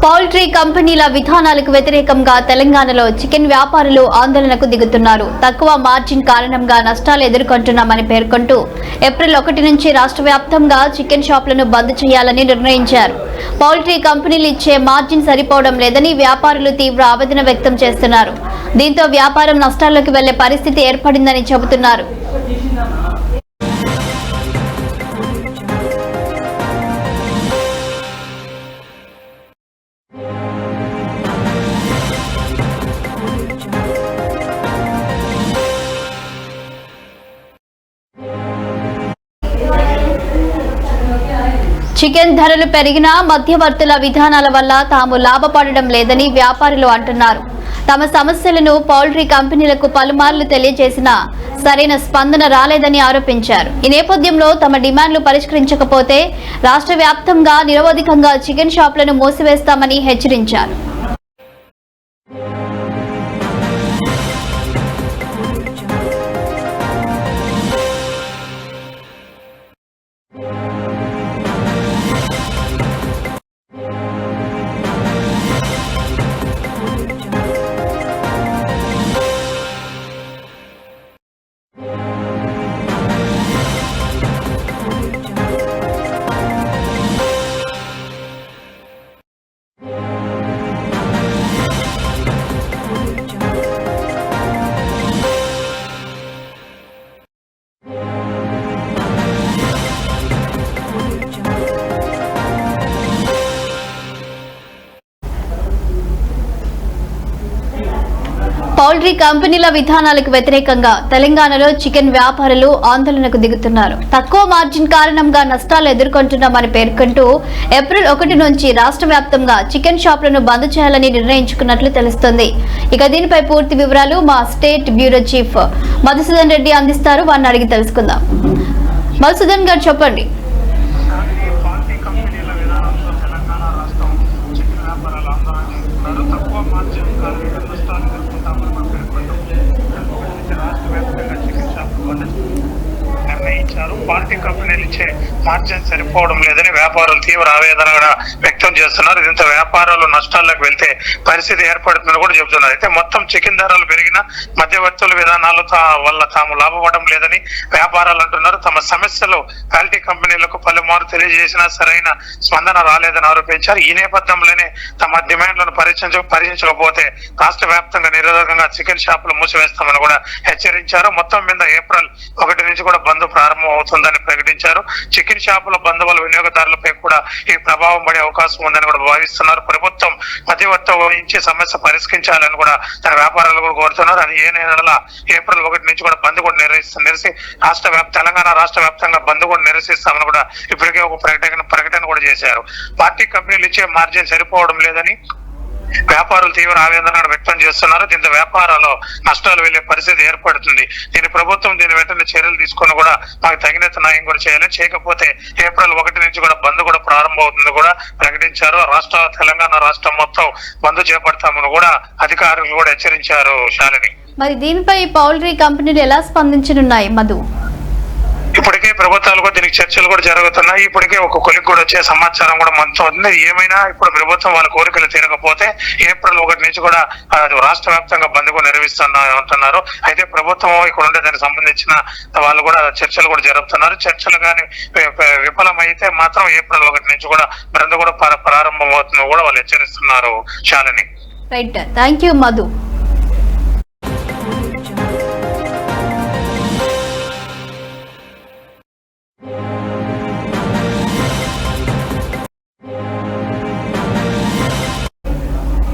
Poultry కంపెనీల విధానాలకు వ్యతిరేకంగా తెలంగాణలో చికెన్ వ్యాపారులు ఆందోళనకు దిగుతున్నారు. తక్కువ మార్జిన్ కారణంగా నష్టాలు ఎదుర్కొంటున్నామని పేర్కొంటూ ఏప్రిల్ 1 నుంచి రాష్ట్ర వ్యాప్తంగా చికెన్ షాపులను బంద్ చేయాలని నిర్ణయించారు. పౌల్ట్రీ కంపెనీలు ఇచ్చే మార్జిన్ సరిపోవడం లేదని వ్యాపారులు తీవ్ర ఆవేదన వ్యక్తం చేస్తున్నారు. దీంతో వ్యాపారం నష్టాల్లోకి వెళ్లే పరిస్థితి ఏర్పడిందని చెబుతున్నారు. చికెన్ ధరలు పెరిగినా మధ్యవర్తుల విధానాల వల్ల తాము లాభపడడం లేదని వ్యాపారులు అంటున్నారు. తమ సమస్యలను పౌల్ట్రీ కంపెనీలకు పలుమార్లు తెలియజేసినా సరైన స్పందన రాలేదని ఆరోపించారు. ఈ నేపథ్యంలో తమ డిమాండ్లు పరిష్కరించకపోతే రాష్ట్ర వ్యాప్తంగా నిరవధికంగా చికెన్ షాపులను మూసివేస్తామని హెచ్చరించారు. పౌల్ట్రీ కంపెనీల విధానాలకు వ్యతిరేకంగా తెలంగాణలో చికెన్ వ్యాపారులు ఆందోళనకు దిగుతున్నారు. తక్కువ మార్జిన్ కారణంగా నష్టాలు ఎదుర్కొంటున్నామని పేర్కొంటూ ఏప్రిల్ 1 నుంచి రాష్ట్ర వ్యాప్తంగా చికెన్ షాపులను బంద్ చేయాలని నిర్ణయించుకున్నట్లు తెలుస్తోంది. ఇక దీనిపై పూర్తి వివరాలు మా state bureau chief Madhusudan Reddy అందిస్తారు. వారిని అడిగి తెలుసుకుందాం. మధుసూదన్ గారు చెప్పండి. పార్టీ కంపెనీలు ఇచ్చే మార్జిన్ సరిపోవడం లేదని వ్యాపారులు తీవ్ర ఆవేదన వ్యక్తం చేస్తున్నారు. దీంతో వ్యాపారాలు నష్టాల్లోకి వెళ్తే పరిస్థితి ఏర్పడుతుందని కూడా చెబుతున్నారు. అయితే మొత్తం చికెన్ ధరలు పెరిగిన మధ్యవర్తుల విధానాల వల్ల తాము లాభపడడం లేదని వ్యాపారాలు అంటున్నారు. తమ సమస్యలు పార్టీ కంపెనీలకు పలుమారు తెలియజేసినా సరైన స్పందన రాలేదని ఆరోపించారు. ఈ నేపథ్యంలోనే తమ డిమాండ్లను పరిశీలించకపోతే రాష్ట్ర వ్యాప్తంగా నిరోధకంగా చికెన్ షాపులు మూసివేస్తామని కూడా హెచ్చరించారు. మొత్తం మీద ఏప్రిల్ 1 నుంచి కూడా బంద్ ప్రారంభం అవుతుందని ప్రకటించారు. చికెన్ షాపుల బంద్ వల్ల వినియోగదారులపై కూడా ఈ ప్రభావం పడే అవకాశం ఉందని కూడా భావిస్తున్నారు. ప్రభుత్వం మధ్యవర్తి వహించి సమస్య పరిష్కరించాలని కూడా తన వ్యాపారాలు కూడా కోరుతున్నారు. అది ఏ నెల ఏప్రిల్ 1 నుంచి కూడా బంద్ కూడా నిరసి తెలంగాణ రాష్ట్ర వ్యాప్తంగా బంద్ కూడా నిరసిస్తామని కూడా ఇప్పటికే ఒక ప్రకటన కూడా చేశారు. పార్టీ కంపెనీలు ఇచ్చే మార్జిన్ సరిపోవడం లేదని వ్యాపారులు తీవ్ర ఆవేదన వ్యక్తం చేస్తున్నారు. దీంతో వ్యాపారాల్లో నష్టాలు వెళ్లే పరిస్థితి ఏర్పడుతుంది. ప్రభుత్వం దీని వెంటనే చర్యలు తీసుకొని కూడా మాకు తగినంత న్యాయం కూడా చేయాలి. చేయకపోతే ఏప్రిల్ 1 నుంచి కూడా బంద్ కూడా ప్రారంభమవుతుంది కూడా ప్రకటించారు. తెలంగాణ రాష్ట్రం మొత్తం బంద్ చేపడతామని కూడా అధికారులు కూడా హెచ్చరించారు. శాలిని, మరి దీనిపై పౌల్ట్రీ కంపెనీలు ఎలా స్పందించనున్నాయి? మధు, ఇప్పటికే ప్రభుత్వాలు కూడా దీనికి చర్చలు కూడా జరుగుతున్నాయి. ఇప్పటికే ఒక కొలిక్ కూడా వచ్చే సమాచారం కూడా మనతో ఉంది. ఏమైనా ఇప్పుడు ప్రభుత్వం వాళ్ళ కోరికలు తీరకపోతే ఏప్రిల్ 1 నుంచి కూడా రాష్ట్ర వ్యాప్తంగా బంద్ కూడా నిర్వహిస్తున్నారు. అయితే ప్రభుత్వం ఇక్కడ ఉండే దానికి సంబంధించిన వాళ్ళు కూడా చర్చలు కూడా జరుపుతున్నారు. చర్చలు కానీ విఫలమైతే మాత్రం ఏప్రిల్ 1 నుంచి కూడా బంద్ కూడా ప్రారంభం అవుతుందని కూడా వాళ్ళు హెచ్చరిస్తున్నారు. Shalini, right, thank you Madhu.